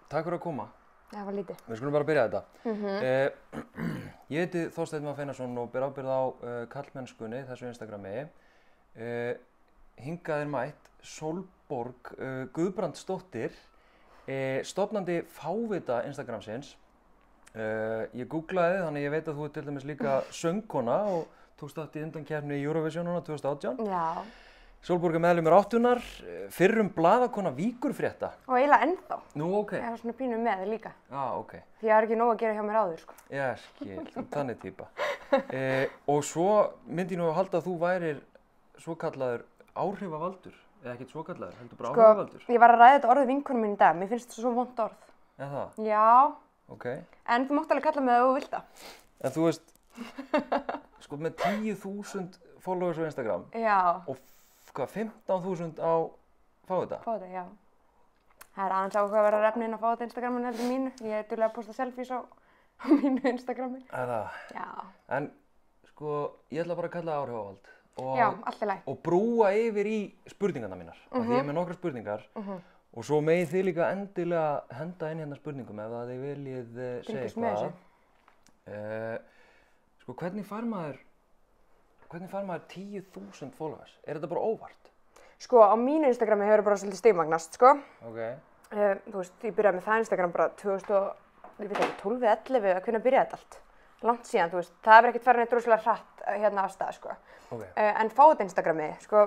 takk fyrir að koma. Það var lítið. Við skulum bara byrja þetta. Ég heiti Þorsteinn Már Feinarsson og ber ábyrgð á karlmennskunni, þessu Instagrami. Hingað er mætt Sólborg Guðbrandsdóttir, stofnandi Fávita Instagramsins. Ég googlaði þannig ég veit að þú ert til dæmis líka söngkona og tókst þátt í undankeppni Eurovision 2018. Já. Sólborg er meðlimur áttunar, fyrrum blaðakona Víkurfrétta. Og eiginlega ennþá. Nú, ok. Ég var svona pínu með líka. Já, ok. Því það er ekki nóg að gera hjá mér áður, sko. Ég skil, þannig týpa. Og svo myndi ég nú að halda að þú værir svokallaður áhrifavaldur. Eða ekkert svokallaður, heldur bara áhrifavaldur. Ég var að ræða þetta orðið vinkonum mín í dag. Mér finnst þetta svo vont orð. Já, það? Já. Ok. En þú mátt alveg kalla mig það ef þú vilt það. En þú veist, sko með 10.000 followers á Instagram. Já. Og 15.000 á Fávita? Fávita, já. Það er aðeins áhugaverðara efni inn á Fávita Instagraminu heldur mínu. Ég er duglega að posta selfies á mínu Instagrami. Er það? Já. En sko, ég ætla bara að kalla það áhrifavald. Já, allt í lagi. Og brúa yfir í spurningarna mínar. Af því ég er með nokkrar spurningar. Og svo megið þið líka endilega henda inn hérna spurningum ef þið viljið segja eitthvað. Sko, hvernig fær maður 10.000 followers? Er þetta bara óvart? Sko, á mínu Instagrami hefur bara svolítið stigmagnast, sko. Ok. Þú veist, ég byrjaði með það Instagram bara 2012 eða 11, hvernig byrjaði þetta allt? Langt síðan, þú veist, það hefur ekkert farið neitt rosalega hratt hérna af stað, sko. Okay. En Fávita Instagrami, sko,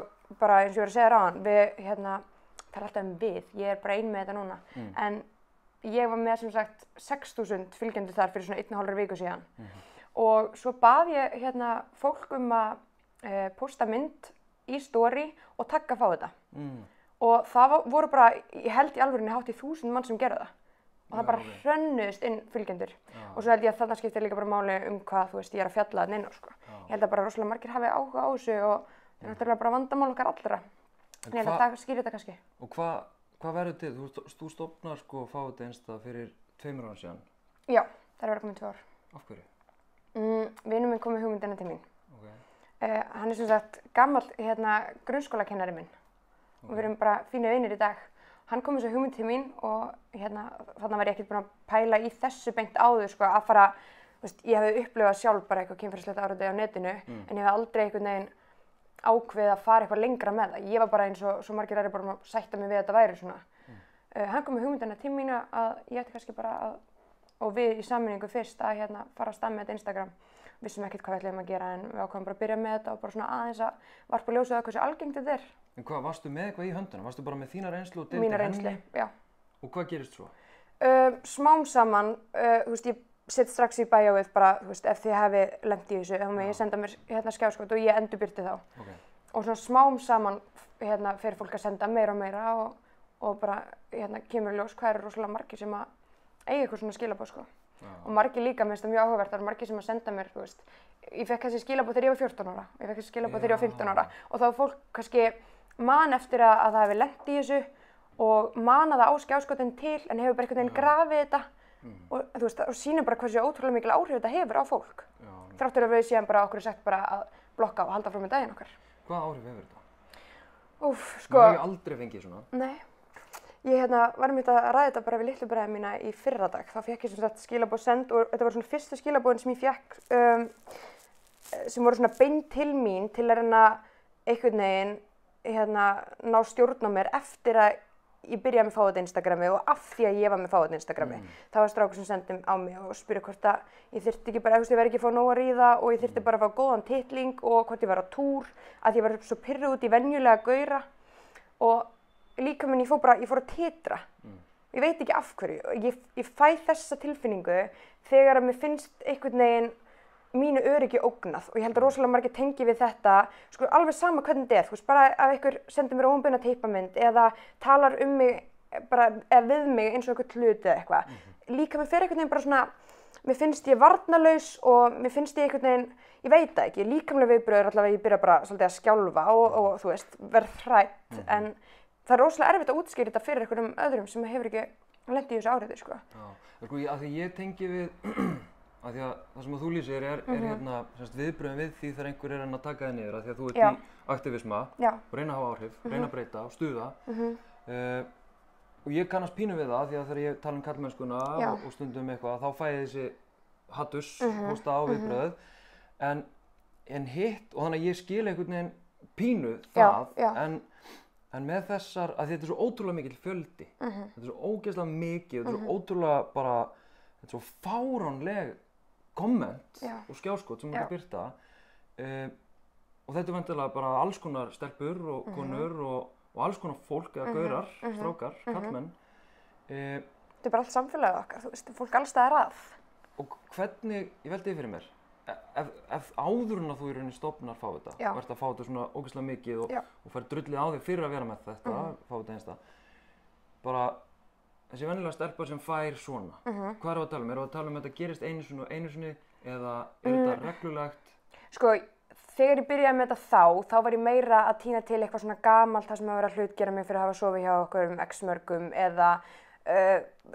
bara eins og ég var að segja ráðan, það er alltaf við, ég er bara ein með þetta núna. En ég var með sem sagt 6.000 fylgjendur þar fyrir svona 1,5 viku síðan. Og svo bað ég fólk að posta mynd í story og tagga Fávita. Og það voru bara, ég held í alvörunni hátt í 1.000 mann sem gerðu það. Og það bara hrönnuðust inn fylgjendur. Og svo held ég að þarna skiptir líka bara máli hvað, þú veist, ég er að fjalla þarna inn á, sko. Ég held að bara rosalega margir hafi áhuga á þessu og það er náttúrulega bara vandamál okkar allra. En ég held að það skýrir þetta kannski. Og hvað verður til? Þú stofnar sko Fávita Insta fyrir 2 árum síðan. Já, það er verið komin 2 ár. Af hverju? Vinur minn kom með hugmyndina til mín. Okay. Hann er sem sagt gamall grunnskólakennari minn og við erum bara fínir vinir í dag. Hann kom með þessu hugmynd til mín og þarna var ég ekkert búin að pæla í þessu beint áður, sko, að fara, veist, ég hefði upplifað sjálf bara eitthvað kynferðislegt áreiti á netinu, en ég hefði aldrei einhvern veginn ákveðið að fara eitthvað lengra með það. Ég var bara eins og svo margir aðrir bara að sætta mig við að þetta væri svona. Hann kom með hugmyndina til mín að ég ætti kannski bara að, og við í sameiningu fyrst að fara að stað með þetta Instagram. Vissum ekkert hvað við ætluðum að gera en við ákveðum bara að byrja með þetta og bara svona aðeins að varpa ljósið á hversu algengt þetta er. En hvað, varstu með eitthvað í höndunum? Varstu bara með þína reynslu og deildir henni? Mína reynslu, já. Og hvað gerist svo? Smám saman, þú veist, ég set strax í bæjóið bara, þú veist, ef þið hafi lent í þessu, þá má ég senda mér skjáskot og ég endurbirti þá. Okay. Og svona smám saman fer fólk að senda meira og meira og bara kemur ljós hvað eru rosalega margir sem að eiga eitthvað svona skilaboð, sko. Og margir líka, mér finnst það mjög áhugavert, það eru margir sem að senda mér, þú veist, ég fekk þessi skilaboð þegar ég var 14 ára, ég fekk þessi skilaboð þegar ég var 15 ára og þá var fólk kannski man eftir að það hefði lent í þessu og manaði á skjáskotin til en hefur bara einhvern veginn grafið þetta og þú veist, og sýnir bara hversu ótrúlega mikil áhrif þetta hefur á fólk. Þráttur að við séum bara okkur sagt bara að blokka og halda frá með daginn okkar. Hvað áhrif hefur þetta? Sko... Nú hef ég aldrei fengið svona. Nei. Ég var einmitt að ræða þetta bara við litlu bræður mína í fyrradag. Þá fékk ég sem sagt skilaboð send og þetta var svona fyrstu skilaboðin sem ég fékk sem voru svona beint til mín til að reyna einhvern veginn ná stjórn á mér eftir að ég byrjaði með Fávita Instagrami og af því að ég var með Fávita Instagrami. Það var strákur sem sendi á mig og spurði hvort að ég þyrfti ekki bara, ég verði ekki að fá nóg að ríða og ég þyrfti bara að fá góðan titling og hvort ég var á túr, að ég var svo pirruð út í venjulega gaura og líka minn ég fór að titra. Ég veit ekki af hverju. Ég fæ þessa tilfinningu þegar að mér finnst einhvern veginn mínu öryggi ógnað og ég held að rosalega margir tengi við þetta, sko alveg sama hvernig þetta er, þú veist, bara að einhver sendir mér óumbeðna teipamynd eða talar mig bara, eða við mig eins og einhvern hlut eða eitthvað. Líka mér fer einhvern veginn bara svona, mér finnst ég varnarlaus og mér finnst ég einhvern veginn, ég veit það ekki, líkamlega viðbrögður allavega ég byrja bara svolítið að skjálfa og þú veist, verð hrædd, en það er rosalega erfitt að útskýra þetta fyrir einhverjum öðrum sem hefur ekki lent í þessu áreiti, sko. Já, sko, að því ég tengi við af því að það sem þú lýsir er viðbrögðin við því þegar einhver er að taka þig niður af því að þú ert í aktivisma og reyna að hafa áhrif, reyna að breyta og stuða. og ég kannast pínu við það því að þegar ég tala um karlmennskuna Já. og stundum eitthvað, þá fæ ég þessi hattuspósta á viðbröð, en hitt, og þannig að ég skil einhvern veginn pínu það, Já. en með þessar, að þetta er svo ótrúlega mikill fjöldi, þetta er svo ógeðslega mikið, þetta er svo ótrúlega bara, þetta er svo fáránleg komment og skjáskot sem maður byrta, og þetta er vantilega bara alls konar stelpur og konur og alls konar fólk eða gaurar, strákar, kallmenn. Þetta er bara allt samfélagið okkar, þú veist, fólk alls staðar að. Og hvernig, ég veldi fyrir mér, ef áður en að þú í rauninni stofnar fávita og ert að fá þetta svona ógeðslega mikið og fær drullið á þig fyrir að vera með þetta, fávita einsta, bara þessi venjulega stelpa sem fær svona, hvað erum við að tala um? Erum við að tala um að þetta gerist einu sinni eða er þetta reglulegt? Sko, þegar ég byrjaði með þetta þá var ég meira að tína til eitthvað svona gamalt það sem að vera að hlutgera mig fyrir að hafa sofið hjá okkur x mörgum eða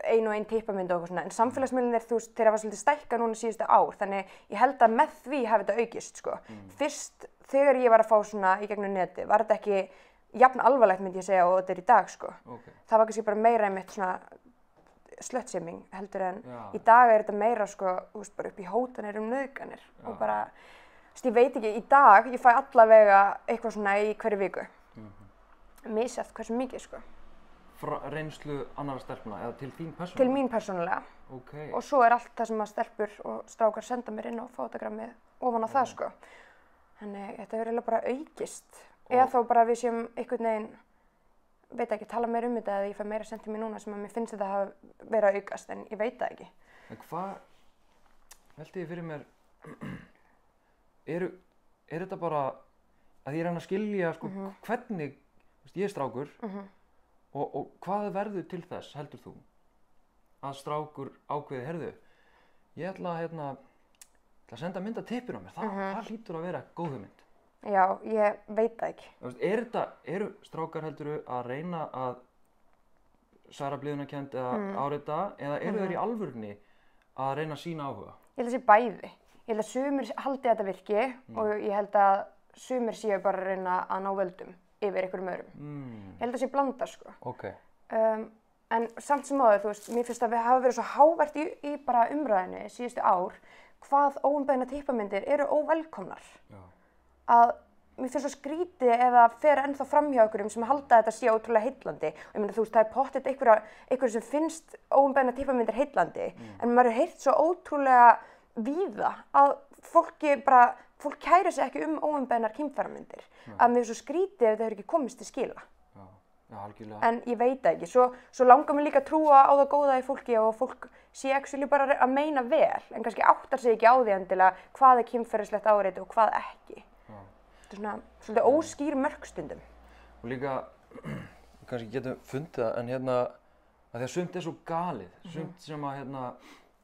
ein og ein tippamynd og eitthvað svona, en samfélagsmiðlarnir þú veist, þeir hafa svolítið stækkað núna síðustu ár, þannig ég held að með því hafi þetta aukist, sko. Fyrst þegar ég var að fá svona í gegnum netið, var þetta ekki jafn alvarlegt myndi ég segja og þetta er í dag, sko. Það var kannski bara meira einmitt svona sluttshaming heldur en í dag er þetta meira, sko, þú veist, bara upp í hótanir nauðganir og bara, þú veist, ég veit ekki, í dag, ég fæ allavega eitthvað svona í hverju viku. Misjafnt hversu mikið, sko. Frá reynslu annarra stelpna eða til þín persónulega? Til mín persónulega. Og svo er allt það sem að stelpur og strákar senda mér inn á fotogrammið ofan á það, sko. Þannig þetta hefur eiginlega bara aukist. Eða þá bara við séum einhvern veginn, veit ekki, tala meira um þetta eða ég fæ meira sent til mér núna sem að mér finnst þetta hafa verið að aukast, en ég veit það ekki. En hvað, velti ég fyrir mér, er þetta bara, að ég reyna að skilja, sko, hvernig, veist, ég er strákur, og hvað verður til þess, heldur þú, að strákur ákveði, heyrðu, ég ætla að senda mynd af tippinu á mér, það hlýtur að vera góð hugmynd. Já, ég veit það ekki. Eru strákar, heldurðu, að reyna að særa blíðunarkennd eða áreita, eða eru þeir í alvörunni að reyna að sýna áhuga? Ég held að það sé bæði. Ég held að sumir haldi þetta virki og ég held að sumir séu bara að reyna að ná völdum yfir einhverjum öðrum. Ég held að það sé blanda, sko. En samt sem áður, þú veist, mér finnst að við hafa verið svo hávært í bara umræðinu síðustu ár hvað óumbeðna tippamyndir eru óvelkomnar. Að mér finnst svo skrítið ef það fer ennþá fram hjá einhverjum sem halda að þetta sé ótrúlega heillandi. Og ég meina, þú veist, það er pottet einhverjum sem finnst óumbeðna tippamyndir heillandi, en maður hefur heyrt svo ótrúlega víða að fólk kærir sig ekki óumbeðnar kynfæramyndir. Að mér er svo skrítið ef þetta hefur ekki komist til skila. Já, algjörlega. En ég veit það ekki. Svo langar mér líka að trúa á það góða í fólki og fólk sé actually bara að meina vel, en kannski áttar sig ekki á því endilega hvað er kynferðislegt áreiti og hvað ekki. Þetta er svona svolítið óskýr mörk stundum. Og líka, kannski getum fundið það, en að því að sumt er svo galið, sumt sem að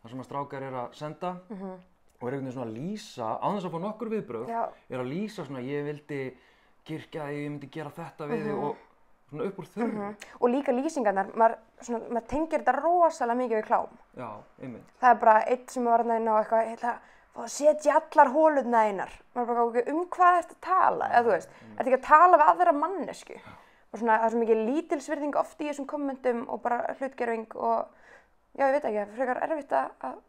það sem að strákar er að senda og er einhvern veginn svona að lýsa, án þess að fá nokkur viðbrögð, er að lýsa svona ég vildi kyrkja þig, ég myndi gera þetta við þig og svona upp úr þurru. Og líka lýsingarnar, maður tengir þetta rosalega mikið við klám. Já, einmitt. Það er bara eitt sem var þarna inn á eitthvað, ég ætla að setja allar holurnar einar. Maður bara hvað ertu að tala, eða þú veist, ertu ekki að tala við aðra mannesku. Og svona, það er svo mikið lítilsvirðing oft í þessum kommentum og bara hlutgerving og já, ég veit ekki, það er frekar erfitt að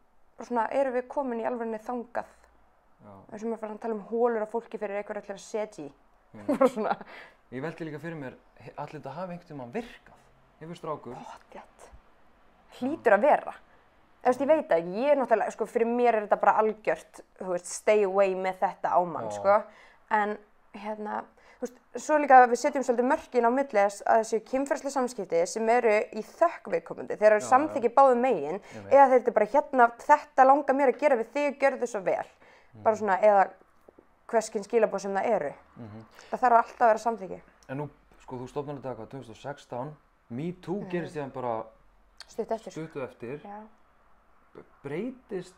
svona, erum við komin í alvörunni þangað. Þessum að fara að tala um holur á fólki fyrir eitthvað allir að setja í. Svona. Ég veldi líka fyrir mér, allir þetta hafi einhvern veginn virkað. Hefur strákur. Pottþétt. Hlýtur að vera. Þú veist, ég veit það ekki, ég er náttúrulega, sko, fyrir mér er þetta bara algjört, þú veist, stay away með þetta á mann, sko. En, þú veist, svo líka við setjum svolítið mörkin á milli að þessu kynferðislega samskipti sem eru í þökk viðkomandi, þeir eru samþykki báðum megin, eða þeir eru bara þetta langar mér að gera við þig, gjörðu svo vel. Bara svona, eða hverskinn skilaboð sem það eru. Það þarf alltaf að vera samþykki. En nú, sko, þú stofnar þetta hvað, 2016, MeToo gerist síðan bara stuttu eftir. Breytist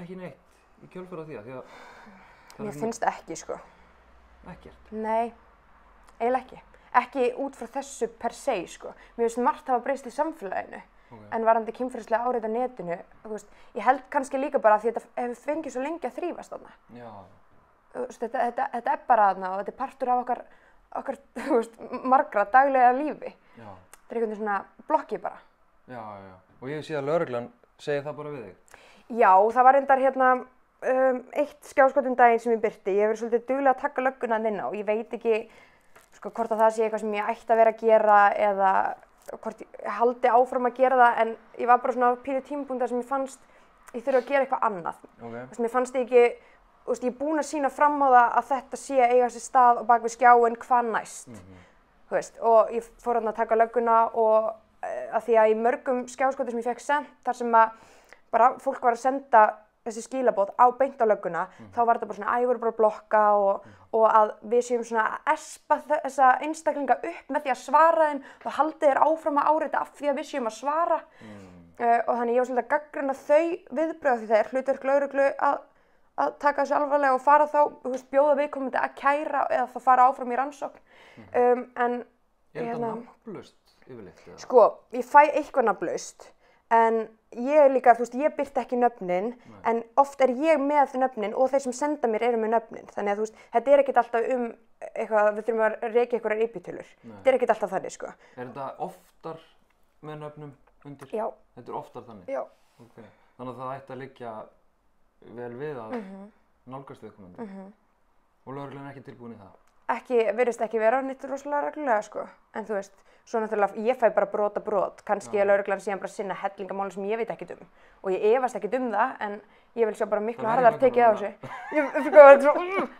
ekki neitt í kjölfar af því að mér finnst ekki, sko. Ekkert? Nei, eiginlega ekki. Ekki út frá þessu per se, sko. Mér finnst margt hafa breyst í samfélaginu, en varðandi kynferðislega áreiti á netinu, þú veist, ég held kannski líka bara að því þetta hefur fengið svo lengi að þrífast þarna. Já. Þú veist, þetta er bara þarna og þetta er partur af okkar, þú veist, margra daglega lífi. Já. þetta er einhvern veginn svona blokkið bara. Já. Og ég sé að lögreglan segir það bara við þig. Já, það var reyndar eitt skjáskot daginn sem ég birti. Ég hef verið svolítið duglega að taka lögguna inn á. Ég veit ekki sko, hvort að það sé eitthvað sem ég ætti að vera að gera eða hvort ég haldi áfram að gera það, en ég var bara svona pínu tímapunktar sem ég fannst ég þurfi að gera eitthvað annað. Þess, mér fannst ég ekki, ég er búin að sýna fram á það að þetta sé að eiga sér stað á bak við skjáinn, hvað næst. Og ég fór að taka lögguna og að því að í mörgum skjáskotum sem ég fekk sendt, þar sem að bara fólk var að senda þessi skilaboð beint á lögguna, þá var þetta bara svona, ég voru bara að blokka og að við séum svona að espa þessa einstaklinga upp með því að svara þeim og haldið þeir áfram að áreita af því að við séum að svara. Og þannig ég var svolítið að gagnrýna þau viðbrögð því það er hlutverk lögreglu að taka þessu alvarlega og fara þá, bjóða viðkomandi að kæra eða þá fara áfram í rannsókn. En er þetta nafnlaust yfirleitt? Sko, ég fæ eitthvað nafnlaust, en ég líka, ég birti ekki nöfnin, en oft er ég með nöfnin og þeir sem senda mér eru með nöfnin. Þannig að þetta er ekkert alltaf eitthvað, við þurfum að rekja einhverjar epítölur. Þetta er ekkert alltaf þannig, sko. Er þetta oftar með nöfnum undir? Já. Þetta er oftar þannig? Já. Okay. Þannig að það ætti að liggja vel við að nálgast viðkomandi. Og lögreglan er ekki tilbúin í það? Virðist ekki vera neitt rosalega reglulega, sko. En þú veist, svo náttúrulega, ég fæ bara brot. Kannski er lögreglan síðan bara sinna hellingamálum sem ég veit ekkert um. Og ég efast ekkert um það, en ég vil sjá bara miklu harðar tekið á þessu. Þetta er svo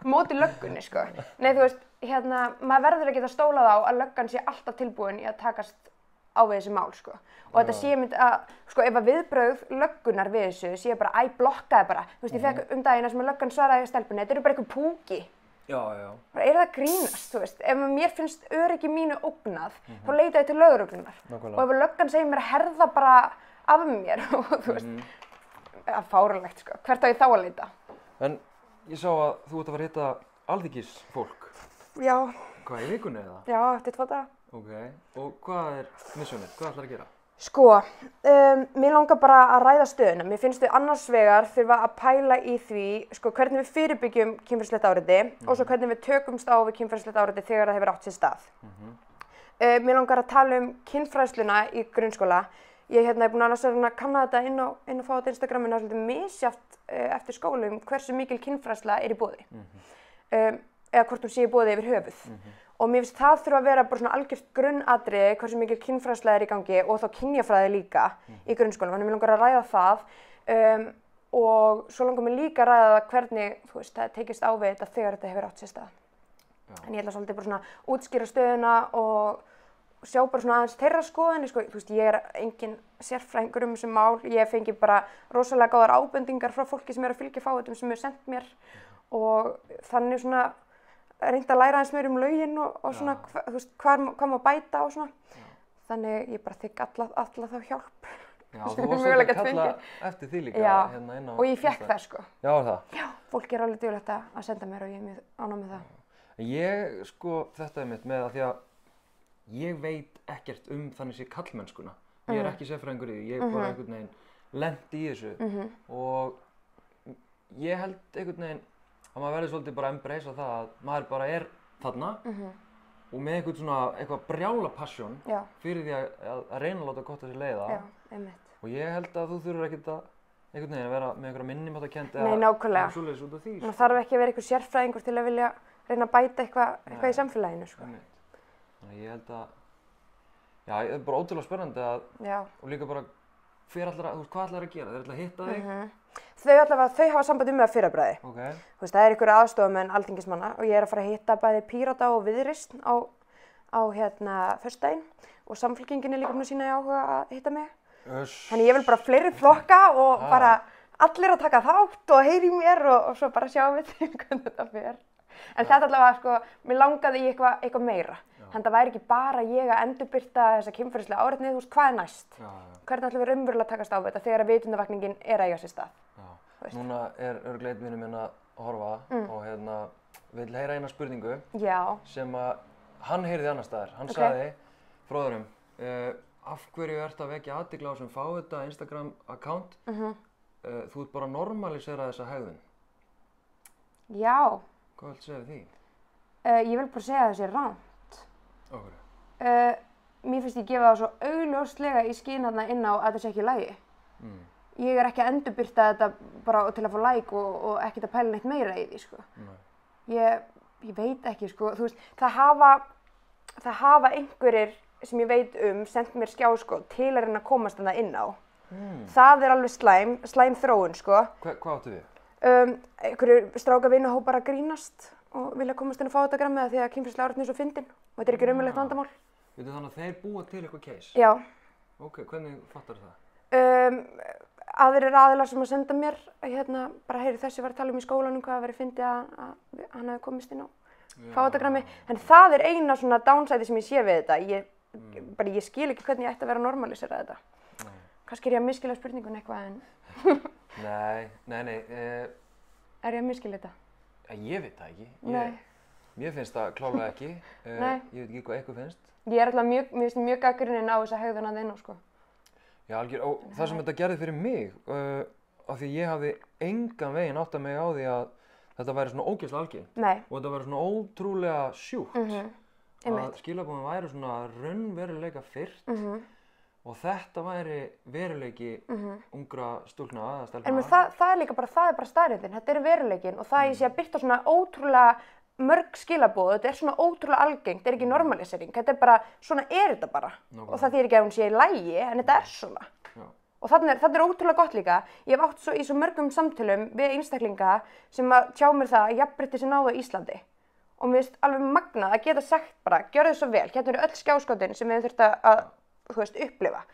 móti löggunni, sko. Nei, þú veist, maður verður ekki að stóla þá að löggan sé alltaf tilbúin í að takast á við þessi mál, sko. Og þetta sé mynd að, sko, ef að viðbrögð löggunar við þessu sé bara, blokkaði bara. Þú veist, ég fekk daginn sem löggan svaraði stelpunni, þetta eru bara eitthvað púki. Já. Bara er það að grínast, þú veist. Ef mér finnst öryggi mínu ógnað, þá leita ég til lögreglunar. Og ef löggan segir mér að herða bara af mér, og þú veist, það er fáránlegt, sko. Hvert á ég þá að leita? En ég sá að þú ert að fara að hitta alþingisfólk. Já. Hvað, í vikunni eða? Já, eftir 2 daga. Ok, og hvað er missjónið? Hvað ætlar að gera? Sko, mér langar bara að ræða stöðuna. Mér finnst við annars vegar þurfa að pæla í því, sko, hvernig við fyrirbyggjum kynferðislegt áreiti og svo hvernig við tökumst á við kynferðislegt áreiti þegar það hefur átt sér stað. Mér langar að tala um kynfræðsluna í grunnskóla. Ég er búin að kanna þetta inn á fáið Instagram, en það er svolítið misjafnt eftir skólum hversu mikil kynfræðsla er í boði. Eða hvort hún sé í boði yfir höfuð. Og mér finnst það þurfa að vera bara svona algjört grunnatriði hversu mikil kynfræðsla er í gangi og þá kynjafræði líka í grunnskólum. Þannig mér langar að ræða það og svo langar mér líka að ræða hvernig, þú veist, það tekist á við þetta þegar þetta hefur átt sér stað. En ég ætla svolítið bara svona að útskýra stöðuna og sjá bara svona aðeins þeirra skoðanir, sko. Þú veist, ég er engin sérfræðingur um þessu mál. Ég fengi bara rosalega góðar ábendingar frá fólki sem er að fylgja fávitum sem hefur sendt mér og þannig svona reynt að læra aðeins meira um lögin og svona, þú veist, hvað má bæta og svona. Þannig ég bara þykk alla þá hjálp. Já, þú varst að kalla eftir því líka hérna inn á. Og ég fekk það, sko. Já, það? Já, fólk er alveg duglegt að senda mér og ég er mjög ánægð með það. Ég, sko, þetta er mitt með að því að ég veit ekkert um þannig sé kallmennskuna. Ég er ekki sérfræðingur í því, ég er bara einhvern veginn lent í þessu og ég held einhvern veginn að maður verður svolítið bara að embracea það að maður bara er þarna og með eitthvað brjála passion fyrir því að reyna að láta gott að sér leiða. Já, einmitt. Og ég held að þú þurfur ekkert að einhvern veginn að vera með einhverja minnimáttakennd eða svoleiðis út af því. Það þarf ekki að vera einhver sérfræðingur til að vilja reyna að bæta eitthvað í samfélaginu, sko. Þannig ég held að, já, það er bara ótrúlega spennandi og líka bara hvað ætlar að gera? Þeir ætla að hitta þig? Þau hafa samband með að fyrrabræði. Okay. Þú veist, það er einhverja aðstofamenn alþingismanna og ég er að fara að hitta bæði Pírata og Viðreisn á föstudaginn og Samfylkingin er líka búin að sýna í áhuga að hitta mig. Þannig ég vil bara fleiri flokka og bara allir að taka þátt og heyri í mér og svo bara sjá við því hvernig þetta fer. En þetta allavega, sko, mér langaði í eitthvað meira. Þannig að það væri ekki bara ég að endurbirta þessa kynferðislega áreitni, þú veist, hvað er næst? Hvernig ætlum við raunverulega að takast á þetta þegar að vitundavakningin er að eiga sér stað? Núna er örugglega einn vinur minn að horfa og vill heyra eina spurningu sem að hann heyrði annars staðar. Hann sagði frá öðrum, af hverju ertu að vekja athygli á þessum fávita Instagram account? Þú ert bara að normalisera þessa hegðun. Já. Hvað viltu segja við því? Ég vil bara segja að það sé rangt. Af hverju? mér finnst ég gefa það svo augljóslega í skyn þarna inn á að þetta sé ekki í lagi. Ég er ekki að endurbirta þetta bara til að fá like og ekkert að pæla neitt meira í því, sko. Ég veit ekki, sko, þú veist, það hafa einhverjir sem ég veit sendt mér skjáskot til að reyna að komast þarna inn á. Það er alveg slæm þróun, sko. Hvað áttu við? Einhverjir stráka vinahópar að grínast og vilja komast inn á fátækrammið því að kynferðisleg áreitni er svo fyndin og þetta er ekki raunverulegt vandamál. Veitu þannig að þeir búa til eitthvað case? Já. Ok, hvernig fattar það? Aðrir aðilar sem að senda mér, bara heyri þessi var að tala í skólanum hvað verið fyndið að hann hafi komist inn á fátækrammi. En það er eina svona downside sem ég sé við þetta. Ég skil ekki hvernig ég ætti að vera að normalisera þetta. Kannski er ég að misskilja spurningun eitthvað en... Nei. Er ég að misskilja þetta? Ég veit það ekki. Mér finnst það klálega ekki. Ég veit ekki hvað eitthvað finnst. Ég er alltaf mér finnst mjög gagnrýnin á þessa hegðun að inn á, sko. Já, algjör, og það sem þetta gerði fyrir mig, af því ég hafði engan veginn áttað mig á því að þetta væri svona ógeðslega algengt. Nei. Og þetta væri svona ótrúlega sjúkt. Að skilaboðin væri svona raunveruleika fyrt og þetta væri veruleiki ungra stúlkna eða stelpna. En það er líka bara, það er bara staðreyndin, þetta er veruleikin og það ég sé að birta svona ótrúlega mörg skilaboð, þetta er svona ótrúlega algengt, þetta er ekki normalisering, þetta er bara, svona er þetta bara. Og það þýðir ekki að hún sé í lagi, en þetta er svona. Og þarna er ótrúlega gott líka. Ég hef átt í svo mörgum samtölum við einstaklinga sem að tjá mér það að jafnrétti sé náð á Íslandi. Og mér finnst alveg magnað að geta sagt bara, gjörðu þið svo vel, hérna eru öll skjáskotin sem við þurfum að, upplifa.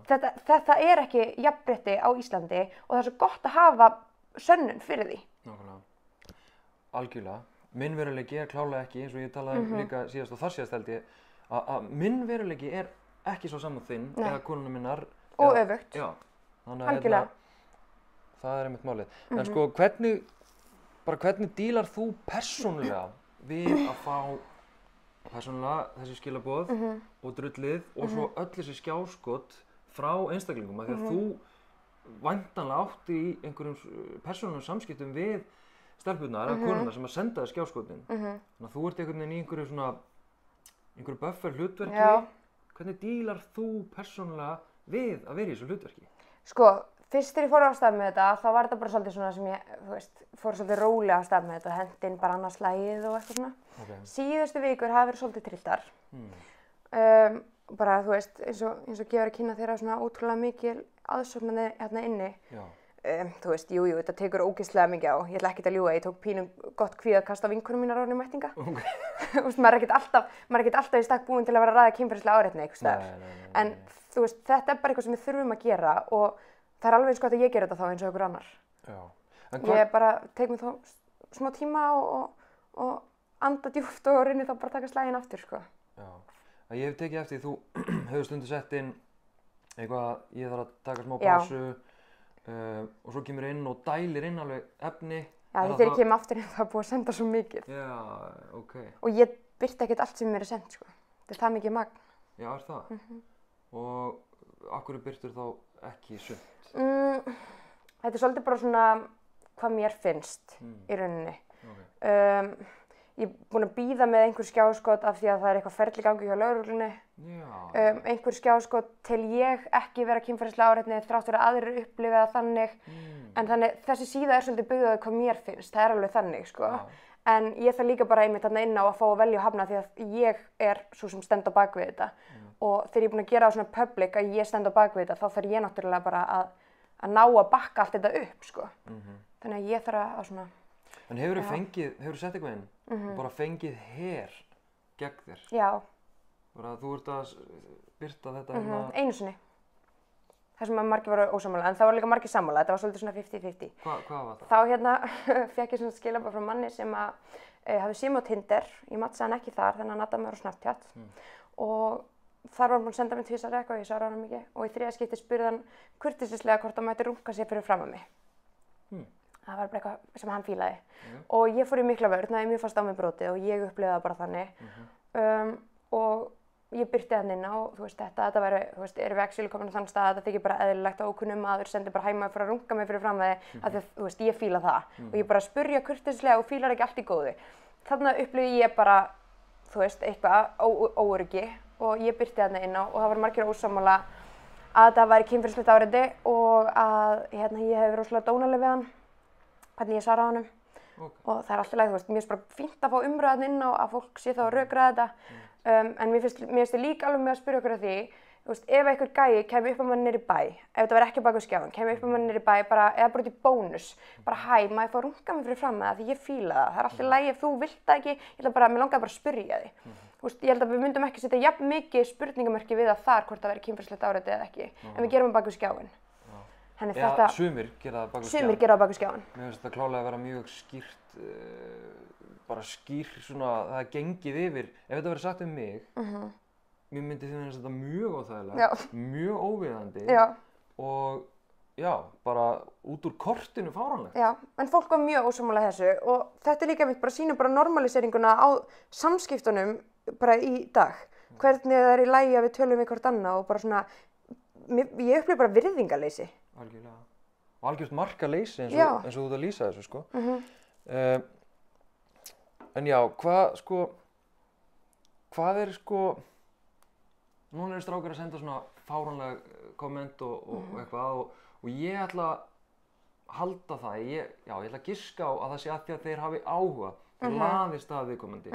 Þetta er ekki jafnrétti á Íslandi og það er svo gott að hafa sönnun fyrir því. Algjörlega. Minn veruleiki er klálega ekki, eins og ég talaði líka síðast og þar síðast held ég, að minn veruleiki er ekki svo saman þinn eða konuna minnar. Og öfugt. Já, þannig að það er einmitt málið. En sko, hvernig dílar þú persónulega við að fá persónulega þessi skilaboð og drullið og svo öll þessi skjáskot frá einstaklingum? Af því að þú væntanlega átti í einhverjum persónulegum samskiptum við stelpurnar eða konurnar sem að senda þér skjáskotin. Þannig að þú ert einhvern veginn í einhverju buffer hlutverki. Já. Hvernig dílar þú persónulega við að vera í þessu hlutverki? Sko, fyrst þegar ég fór á stað með þetta, þá var þetta bara svolítið svona sem ég, fór svolítið rólega á stað með þetta og henti inn bara annað slagið og eitthvað svona. Síðustu vikur hafa verið svolítið trilltar. Bara, eins og gefur að kynna þeirra svona ótrúlega mikil aðsóknarnir hérna inni. Já. Jú, þetta tekur ógeðslega mikið á. Ég ætla ekkert að ljúga, ég tók pínum gott kvíðakast á vinkonum mínar árið mættinga. Maður er ekkert alltaf í stakk búinn til að vera að ræða kynferðislega áreitni einhvers staðar. En þetta er bara eitthvað sem við þurfum að gera og það er alveg eins gott að ég gera þetta þá eins og einhver annar. Ég bara tek mér þá smá tíma og anda djúpt og reyni þá bara að taka slaginn aftur, sko. Já, ég hef tekið eftir því þú hefur stundu sett inn eitthvað, ég þarf að taka smá pásu. Og svo kemur inn og dælir inn alveg efni. Já, þegar ég kem aftur inn það er búið að senda svo mikið. Já, ok. Og ég birti ekkert allt sem mér er sendt, sko. Þetta er það mikið magn. Já, er það? Og af hverju birtur þá ekki sumt? Þetta er svolítið bara svona hvað mér finnst í rauninni. Ég er búin að bíða með einhver skjáskot af því að það er eitthvað ferli í gangi hjá lögreglunni. Einhver skjáskot til ég ekki vera kynferðislega áreitni þrátt fyrir að aðrir upplifa það þannig. En þannig, þessi síða er svolítið byggð á hvað mér finnst, það er alveg þannig, sko. En ég þarf líka bara einmitt þarna inn á að fá að velja og hafna því að ég er svo sem stend á bak við þetta. Og þegar ég er búin að gera það svona public að ég stend á bak við þetta, þá þarf ég náttúrulega bara að ná að bakka allt þetta upp, sko. Þannig að ég þarf að svona... En hefurðu sett eitthvað inn og bara fengið her gegn þér? Já. Bara þú ert að birta þetta hérna? Einu sinni. Það sem að margir voru ósammála, en það var líka margir sammála, þetta var svolítið svona 50-50. Hvað var það? Þá fékk ég svona skilaboð frá manni sem að hafði síma á Tinder, ég matchaði hann ekki þar, þannig að hann addaði mér á Snapchat. Og þar var hann búinn að senda mér tvisvar eitthvað og ég svaraði honum ekki. Og í þriðja skipti spurði hann kurteislega hvort hann mætti runka sig fyrir fram að mig. Það var bara eitthvað sem hann fílaði. Og ég fór í mikla vörn, ég mjög fast á mig brotið og ég upplifði það bara þannig. Og ég birti hann inn á, þetta væri, erum við actually komin á þann stað að þetta þykir bara eðlilegt að ókunnum maður sendir bara heima fyrir að runka mig fyrir fram að þið, af því að ég fíla það. Og ég bara spurja kurteislega og fílar ekki allt í góðu. Þarna upplifði ég bara, eitthvað óöryggi og ég birti þarna inn á og það var margir ósammála að það væri kynferðislegt áreiti og að ég hef verið rosalega dónaleg við hann, hvernig ég svaraði honum. Og það alltaf leið, þú veist, mér finnst bara fínt að fá umræðan inn á að fólk sé þá að rökræða þetta. En mér finnst líka alveg með að spyrja okkur að því, þú veist, ef einhver gæi kæmi upp á manni niður í bæ, ef þetta var ekki bak við skjáinn, kæmi upp á manni niður í bæ bara, eða bara út í bónus, bara hæ, má ég fá að runga mig fyrir fram með það því ég fíla það. Það er alltaf lægi ef þú vilt það ekki, mér langaði bara að spyrja þig. Þú veist, ég held að við myndum ekki setja jafn mikið spurningamerki við það þar hvort það væri kynferðislegt áreiti eða ekki, en við gerum það bak við skjáinn. Já, sumir gera það bak við skjáinn. Sumir gera það bak við skjáinn. Mér finnst þetta klálega að vera mjög skýrt, bara skýr svona, það er gengið yfir. Ef þetta verið sagt um mig, mér myndi finnast þetta mjög óþægilegt, mjög óviðandi og já, bara út úr kortinu fáránlegt. Já, en fólk var mjög ósammála þessu og þetta er líka mitt bara sýnir bara normaliseringuna á samskiptunum bara í dag. Hvernig það er í lagi að við tölum við hvort annað og bara svona, ég upplifi bara virðingarleysi. Algjörlega. Og algjört markaleysi eins og þú ert að lýsa þessu, sko. En já, hvað er, núna eru strákar að senda svona fáránleg komment og eitthvað og ég ætla að halda það, ég ætla að giska á að það sé að því að þeir hafi áhuga, þeir laðist að viðkomandi.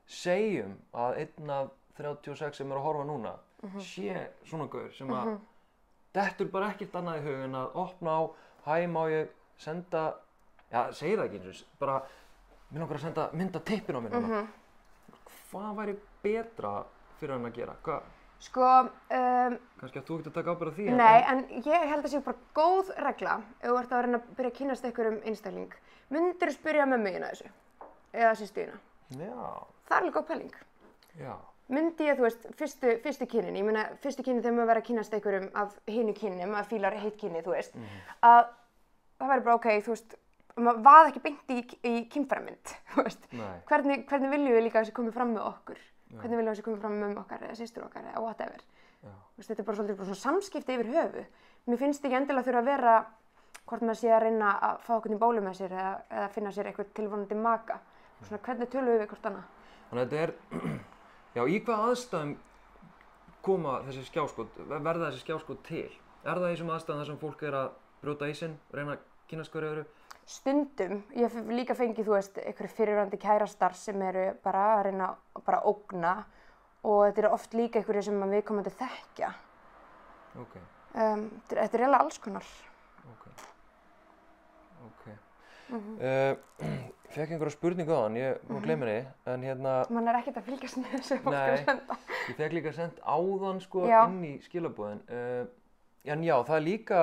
Segjum að einn af 36 sem er að horfa núna sé svona gaur sem að dettur bara ekkert annað í hug en að opna á, hæ, má ég senda, segi það ekki eins og bara, mér langar að senda mynda tippin á mér núna. Hvað væri betra fyrir hann að gera? Kannski að þú ekkert að taka ábyrgð á því? Nei, en ég held að sé bara góð regla ef þú ert að reyna að byrja að kynnast einhverjum einstakling. Myndirðu spyrja mömmu þína þessu? Eða systur þína? Já. Það er alveg góð pæling. Já. Myndi ég, þú veist, fyrstu kynin, ég meina fyrstu kynin þegar maður verið að kynnast einhverjum af hinu kyni, maður fílar heitt kyni, þú veist, að það væri bara þú veist, maður vaði ekki beint í kynfæramynd, þú veist. Hvernig viljum við líka að þessi komið fram með okkur? Hvernig viljum við að þessi komið fram með mömmu okkar eða systur okkar eða whatever? Þetta er bara svolítið svona samskipti yfir höfu. Mér finnst ekki endilega þurfa að vera hvort maður sé að reyna að fá okkur í bólu með sér eða finna sér eitthvað tilvonandi maka. Svona hvernig tölum við hvort annað? Þannig að þetta er, já, í hvað aðstæðum koma þessi skjáskot, verða þessi skjáskot til? Er það í þessum aðstæðum þar sem fólk er að brjóta ísinn, reyna að kynnast hverju öðru? Stundum. Ég hef líka fengið, þú veist, einhverjir fyrrverandi kærastar sem eru bara að reyna bara að ógna og þetta eru oft líka einhverjir sem viðkomandi þekkja. Þetta er eiginlega alls konar. Fékk einhverja spurningu á hann, ég má gleyma henni, en Man er ekkert að fylgjast með þessu fólk að senda. Ég fékk líka sendt áðan, inn í skilaboðin. En já, það er líka,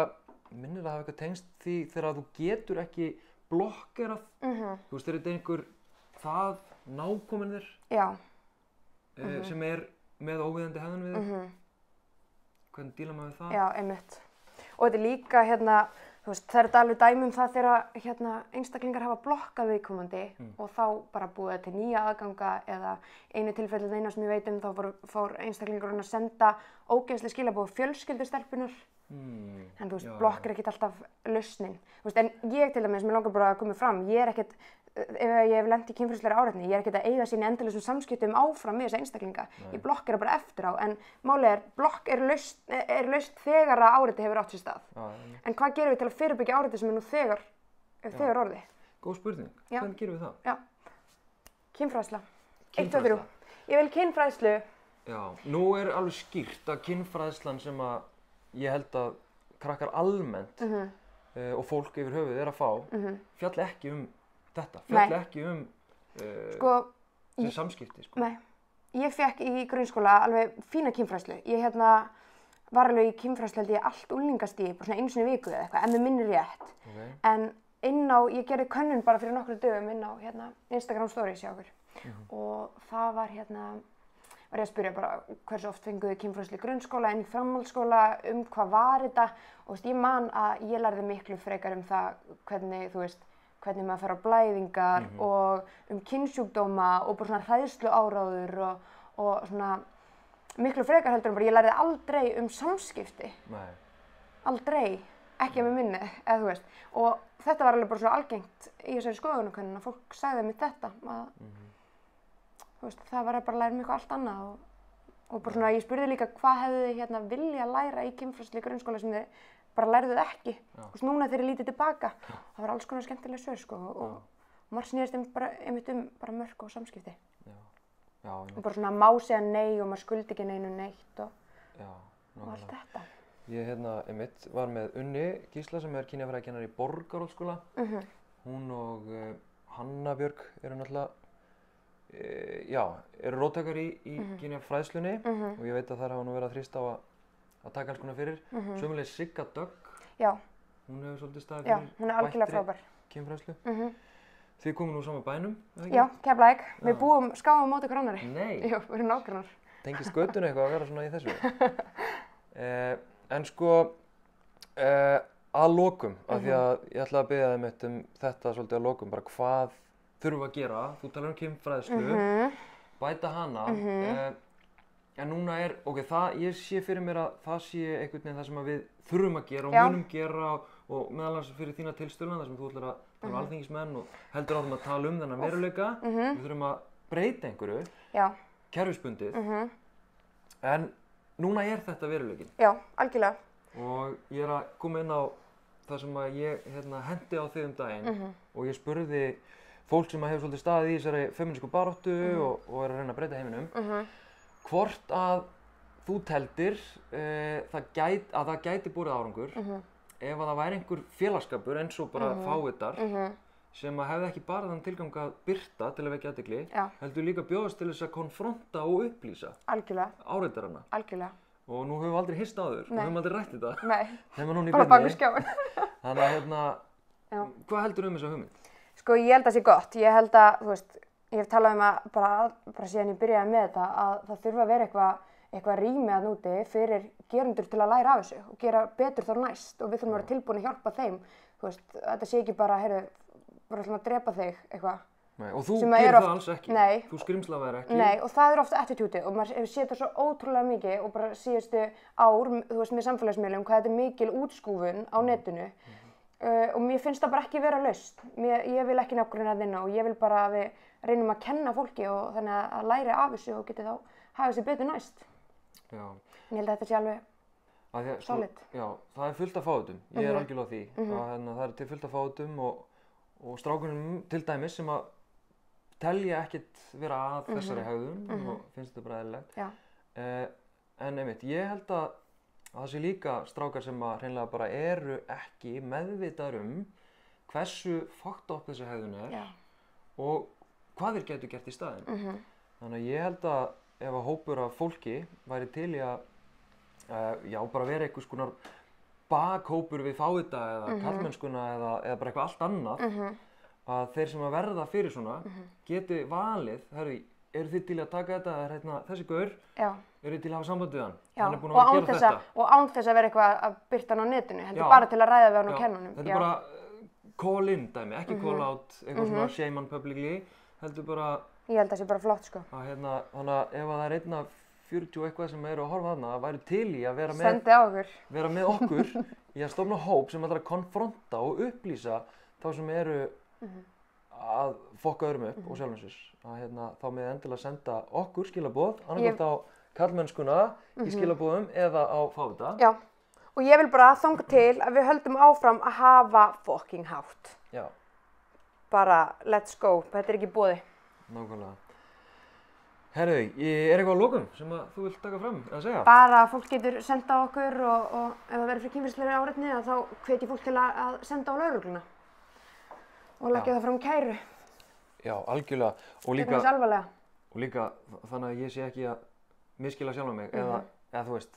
minnir að hafa eitthvað tengst því þegar þú getur ekki blokkerað. Þú veist, er þetta einhver það nákominn þér? Já. Sem er með óviðandi hegðun við þig? Hvernig dílar maður við það? Já, einmitt. Og þetta er líka, þú veist, það eru alveg dæmi um það þegar einstaklingar hafa blokkað viðkomandi og þá bara búið til nýja aðganga eða einu tilfellið eina sem ég veit um þá fór einstaklingur að senda ógeðsleg skilaboð fjölskyldustelpunar. En þú veist, blokk er ekkert alltaf lausnin. Þú veist, en ég til dæmis, mér langar bara að koma fram, ég er ekkert, ef ég hef lent í kynferðislegri áreitni, ég er ekkert að eiga sín endalausum samskiptum áfram með þessa einstaklinga. Ég blokkera bara eftir á, en málið er, blokk er laust þegar að áreiti hefur átt sér stað. En hvað gerum við til að fyrirbyggja áreiti sem er nú þegar orði? Góð spurning. Hvernig gerum við það? Já. Kynfræðsla. 1, 2, 3. Ég vil kynfræðslu. Já, nú er alveg skýrt að kynfræðslan sem að ég held að krakkar almennt og fólk yfir höfuð er að fá, fjalli ekki þetta, fjalli ekki þessi samskipti, Nei, ég fekk í grunnskóla alveg fína kynfræðslu. Ég var alveg í kynfræðslu held ég allt unglingastigi, bara svona einu sinni í viku eða eitthvað, en með minni rétt. En ég gerði könnun bara fyrir nokkrum dögum inn á Instagram stories hjá okkur. Og það var ég að spyrja bara hversu oft fenguðu kynfræðslu í grunnskóla en í framhaldsskóla, hvað var þetta og ég man að ég lærði miklu frekar það hvernig maður fer á blæðingar og kynsjúkdóma og bara svona hræðsluáráður og svona miklu frekar heldur bara ég lærði aldrei samskipti. Nei. Aldrei, ekki með minni, eða þú veist. Og þetta var alveg bara svo algengt í þessari skoðanakönnun að fólk sagði mér þetta þú veist, það var bara að læra mig eitthvað allt annað og bara svona, ég spurði líka hvað hefðu þið hérna vilja læra í kynfræðslu í grunnskóla sem þið bara lærðuð ekki. Þú veist, núna þegar ég lítið tilbaka, það var alls konar skemmtileg svör, sko, og margt snýðist einmitt bara mörk og samskipti. Já, og bara svona má segja nei og maður skuldi ekki neinu neitt og allt þetta. Ég einmitt var með Unni Gísla sem er kynjafræðikennari í Borgarholtsskóla. Hún og Hanna Björg eru náttúrulega, eru róttækar í kynjafræðslunni og ég veit að þær hafa nú verið að þrýsta á að taka alls konar fyrir. Sömuleiðis Sigga Dögg. Já. Hún hefur svolítið staðið fyrir bættri kynfræðslu. Þið komum nú saman bænum, eða ekki? Já, Keflavík. Við skáum á móti hver annarri. Nei. Jú, við erum nágrannar. Tengist götunni eitthvað að vera svona í þessu? En sko, að lokum, af því að ég ætla að biðja þig mitt þetta svolítið að lokum, bara hvað þurfum að gera? Þú talar kynfræðslu, bæta hana, en núna ég sé fyrir mér að það sé einhvern veginn það sem við þurfum að gera og munum gera og meðal annars fyrir þína tilstöðuna þar sem þú ætlar að tala um alþingismenn og heldur áfram að tala um þennan veruleika. Við þurfum að breyta einhverju, kerfisbundið, en núna er þetta veruleikinn. Já, algjörlega. Og ég að koma inn á það sem að ég hendi á þig daginn og ég spurði fólk sem hefur svolítið staðið í þessari femínísku baráttu og er að reyna að breyta heiminum, hvort að þú teldir að það gæti borið árangur ef að það væri einhver félagsskapur eins og bara fávitar sem að hefði ekki bara þann tilgang að birta til að vekja athygli, heldur líka bjóðast til þess að konfronta og upplýsa áreitarana. Algjörlega. Og nú höfum við aldrei hist áður, við höfum aldrei rætt þetta. Nei, bara bak við skjáin. Þannig að hvað heldur þessa hugmynd? Sko, ég held að það sé gott. Ég held að, þú veist, ég hef talað um að bara síðan ég byrjaði með þetta að það þurfa að vera eitthvað rými að núti fyrir gerendur til að læra af þessu og gera betur þar næst og við þurfum að vera tilbúin að hjálpa þeim. Þú veist, þetta sé ekki bara, bara ætlum að drepa þig eitthvað. Nei, og þú gerir það alls ekki. Nei. Þú skrimslaðir ekki. Nei, og það ofta attitútið og maður hefur séð þetta svo ótrúlega mikið og bara síðustu ár, þú veist, með samfélagsmiðlum, hvað þetta er mikil útskúfun á netinu. Og mér finnst það bara ekki vera lausn. Ég vil ekki nafngreina þinna og ég vil bara að við reynum að kenna fólki og þannig að læri af þessu og geti þá hafa þessi betur næst. Já. En ég held að þetta sé alveg solid. Já, það er fullt af fávitum. Ég er algjörlega á því. Það er til fullt af fávitum og strákunum til dæmis sem að telja ekkert vera að þessari hegðun og finnst þetta bara eðlilegt. En einmitt, ég held að það sé líka strákar sem að hreinlega bara eru ekki meðvitaðir hversu fucked up þessi hegðun og hvað þeir getur gert í staðinn. Þannig að ég held að ef að hópur af fólki væri til í að bara vera einhvers konar bakhópur við fávita eða karlmennskuna eða bara eitthvað allt annað, að þeir sem að verða fyrir svona geti valið, eru þið til að taka þetta, þessi gaur, eru þið til að hafa samband við hann? Hann er búinn að gera þetta. Og án þess að vera eitthvað að birta hann á netinu, heldur bara til að ræða við hann og kenna honum. Þetta er bara call in dæmi, ekki call out, eitthvað svona shame on publicly, heldur bara. Ég held að það sé bara flott, sko. Þannig að ef það er einn af 40 eitthvað sem eru að horfa þarna, það væri til í að vera með okkur í að stofna hóp sem ætlar að konfronta og upplýsa þá sem eru að fokka öðrum upp og sjálfum sér. Þá með endilega senda okkur skilaboð, annarkvæmt á karlmennskuna í skilabóðum eða á fávita. Já, og ég vil bara þanga til að við höldum áfram að hafa fucking hátt. Já. Bara let's go, þetta er ekki boði. Nákvæmlega. Herðu, er eitthvað á lokum sem að þú vilt taka fram eða segja? Bara að fólk getur senda okkur og ef það verður fyrir kynferðislegri áreitni þá hvet ég fólk til að senda á lögregluna og leggja það fram kæru. Já, algjörlega. Og líka þannig að ég sé ekki að misskilja sjálf mig eða þú veist,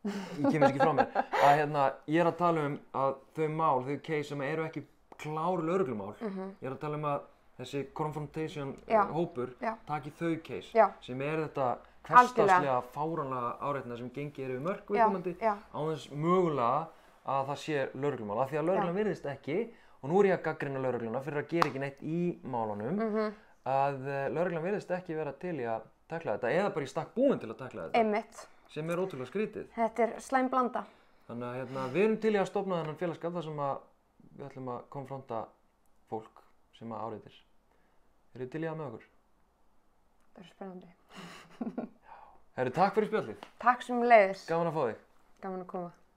ég kemur ekki frá mér að ég er að tala um að þau case sem eru ekki klár lögreglumál, ég er að tala um að þessi confrontation hópur taki þau case sem þetta hversdagslega fáránlega áreitna sem gengið yfir mörk viðkomandi án þess mögulega að það sé lögreglumál af því að lögreglan virðist ekki og nú er ég að gagnrýna lögregluna fyrir að gera ekki neitt í málunum að lögreglan virðist ekki vera til í að takla þetta eða bara í stakk búin til að takla þetta. Einmitt. Sem er ótrúlega skrítið. Þetta er slæm blanda. Þannig að við erum til í að stofna þennan félagsskap þar sem við ætlum að konfronta fólk sem áreitir. Eru þið til í það með okkur? Það er spennandi. Herru, takk fyrir spjallið. Takk sem leiðis. Gaman að fá þig. Gaman að koma.